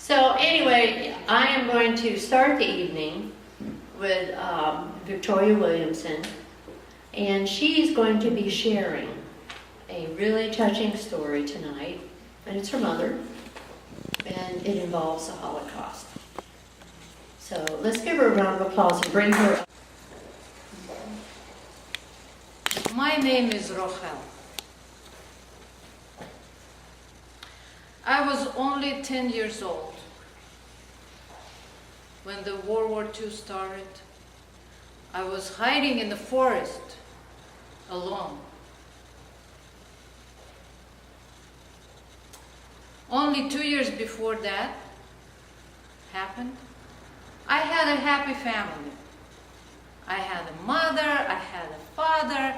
So anyway, I am going to start the evening with Victoria Williamson, and she's going to be sharing a really touching story tonight, and it's her mother, and it involves the Holocaust. So let's give her a round of applause and bring her up. My name is Rochel. I was only 10 years old when the World War II started. I was hiding in the forest alone. Only 2 years before that happened, I had a happy family. I had a mother, I had a father.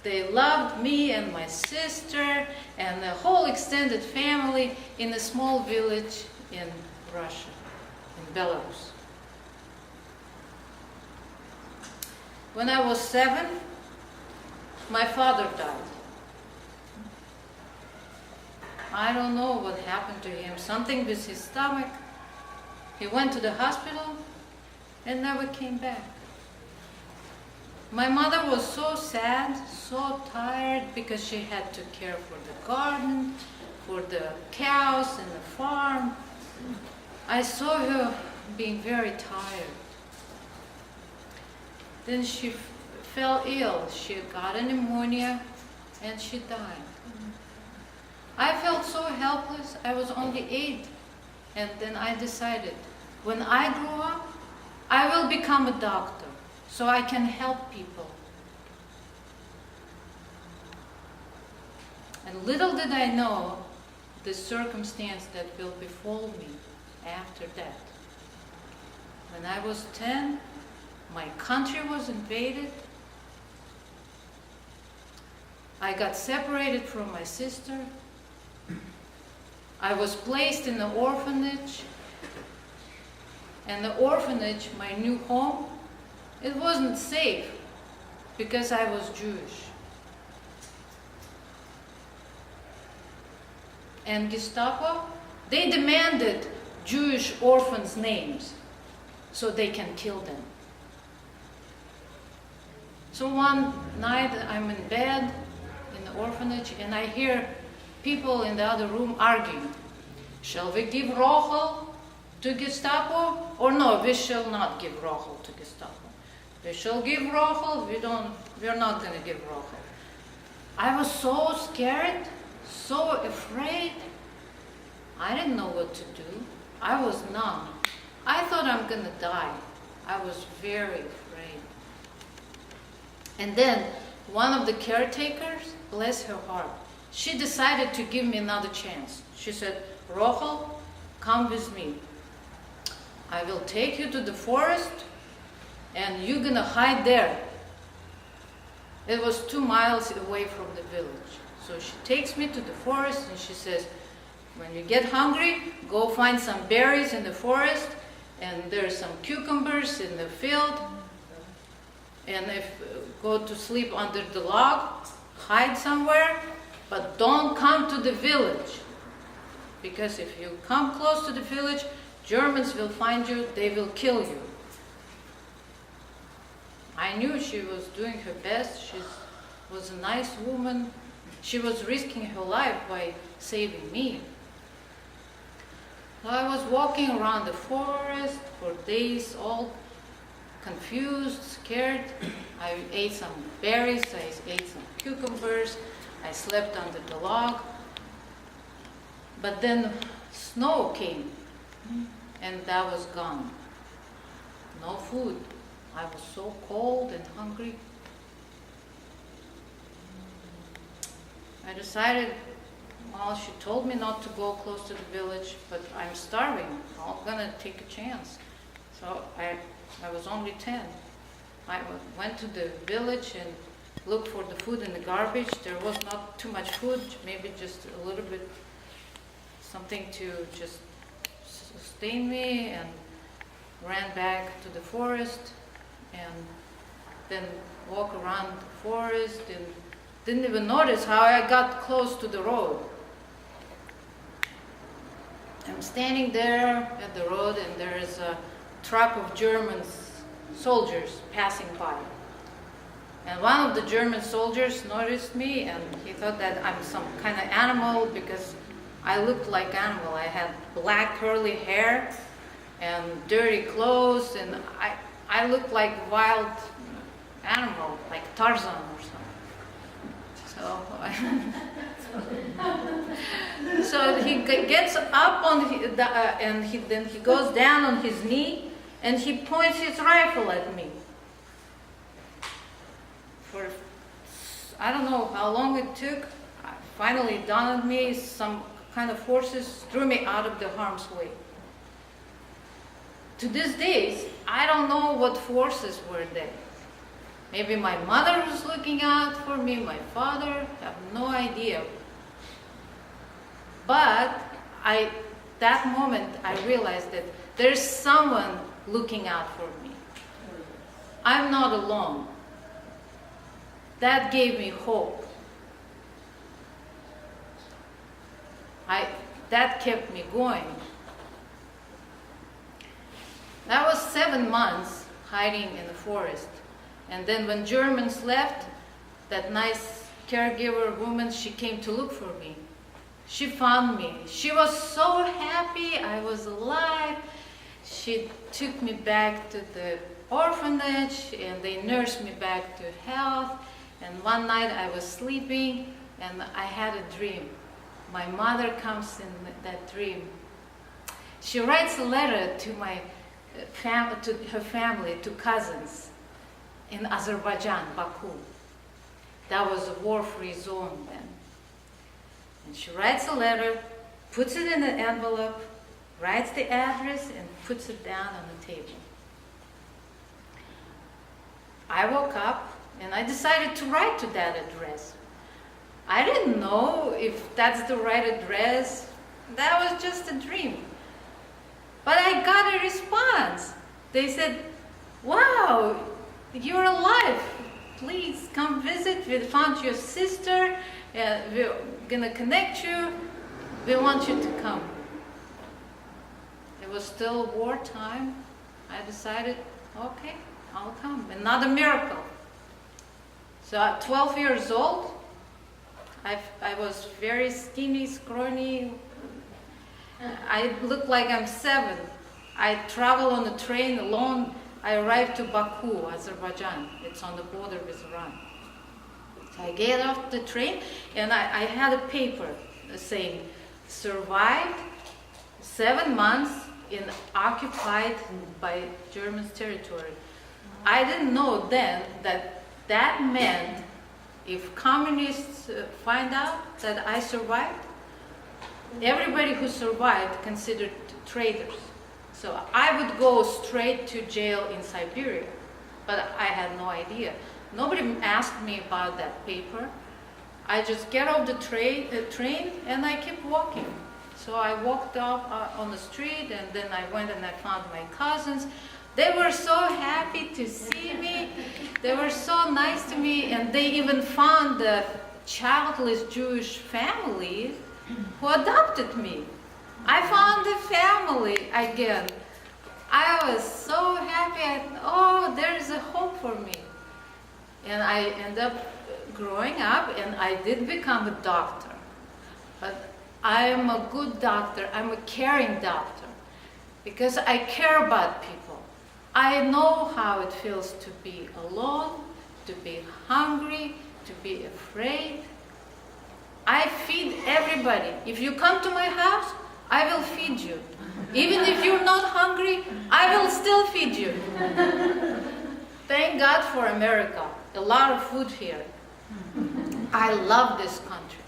They loved me and my sister and the whole extended family in a small village in Russia, in Belarus. When I was 7, my father died. I don't know what happened to him, something with his stomach. He went to the hospital and never came back. My mother was so sad, so tired, because she had to care for the garden, for the cows and the farm. I saw her being very tired. Then she fell ill. She got a pneumonia and she died. I felt so helpless. I was only 8. And then I decided, when I grow up, I will become a doctor, so I can help people. And little did I know the circumstance that will befall me after that. When I was 10, my country was invaded. I got separated from my sister. I was placed in an orphanage. And the orphanage, my new home, it wasn't safe because I was Jewish. And Gestapo, they demanded Jewish orphans' names so they can kill them. So one night I'm in bed in the orphanage and I hear people in the other room arguing. Shall we give Rochel to Gestapo? Or no, we shall not give Rochel to Gestapo. We shall give Rochel, we're not going to give Rochel. I was so scared, so afraid. I didn't know what to do. I was numb. I thought I'm going to die. I was very afraid. And then one of the caretakers, bless her heart, she decided to give me another chance. She said, Rochel, come with me. I will take you to the forest and you're going to hide there. It was 2 miles away from the village. So she takes me to the forest and she says, when you get hungry, go find some berries in the forest, and there's some cucumbers in the field, and go to sleep under the log, hide somewhere, but don't come to the village. Because if you come close to the village, Germans will find you, they will kill you. I knew she was doing her best. She was a nice woman. She was risking her life by saving me. So I was walking around the forest for days, all confused, scared. I ate some berries, I ate some cucumbers, I slept under the log. But then snow came, and that was gone. No food. I was so cold and hungry. I decided, well, she told me not to go close to the village, but I'm starving. I'm gonna take a chance. So I was only 10. I went to the village and looked for the food in the garbage. There was not too much food, maybe just a little bit, something to just sustain me, and ran back to the forest and then walk around the forest and didn't even notice how I got close to the road. I'm standing there at the road, and there is a truck of German soldiers passing by. And one of the German soldiers noticed me, and he thought that I'm some kind of animal because I looked like animal. I had black curly hair and dirty clothes, and I looked like wild animal, like Tarzan or something. So he gets up on and then he goes down on his knee, and he points his rifle at me. For I don't know how long it took. Finally it dawned on me, some kind of forces threw me out of the harm's way. To this day, I don't know what forces were there. Maybe my mother was looking out for me, my father, I have no idea. But that moment I realized that there's someone looking out for me. I'm not alone. That gave me hope. That kept me going. That was 7 months hiding in the forest. And then when Germans left, that nice caregiver woman, she came to look for me. She found me. She was so happy I was alive. She took me back to the orphanage, and they nursed me back to health. And one night I was sleeping, and I had a dream. My mother comes in that dream. She writes a letter to to her family, to cousins in Azerbaijan, Baku. That was a war-free zone then. And she writes a letter, puts it in an envelope, writes the address, and puts it down on the table. I woke up and I decided to write to that address. I didn't know if that's the right address. That was just a dream. But I got a response. They said, "Wow, you're alive. Please come visit. We found your sister. We're going to connect you. We want you to come." It was still wartime. I decided, okay, I'll come. Another miracle. So at 12 years old, I was very skinny, scrawny. I look like I'm 7. I travel on a train alone. I arrived to Baku, Azerbaijan. It's on the border with Iran. So I get off the train, and I had a paper saying, survived 7 months in occupied by German territory. I didn't know then that meant if communists find out that I survived, everybody who survived considered traitors. So I would go straight to jail in Siberia, but I had no idea. Nobody asked me about that paper. I just get off the train and I kept walking. So I walked up on the street, and then I went and I found my cousins. They were so happy to see me. They were so nice to me, and they even found a childless Jewish family who adopted me. I found a family again. I was so happy. There is a hope for me. And I ended up growing up, and I did become a doctor. But I am a good doctor. I'm a caring doctor because I care about people. I know how it feels to be alone, to be hungry, to be afraid. I feed everybody. If you come to my house, I will feed you. Even if you're not hungry, I will still feed you. Thank God for America. A lot of food here. I love this country.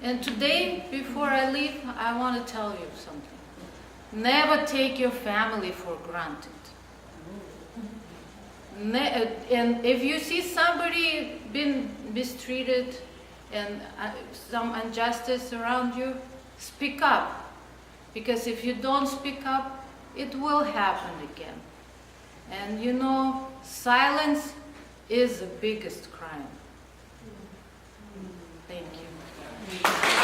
And today, before I leave, I want to tell you something. Never take your family for granted. And if you see somebody being mistreated and some injustice around you, speak up. Because if you don't speak up, it will happen again. And you know, silence is the biggest crime. Thank you.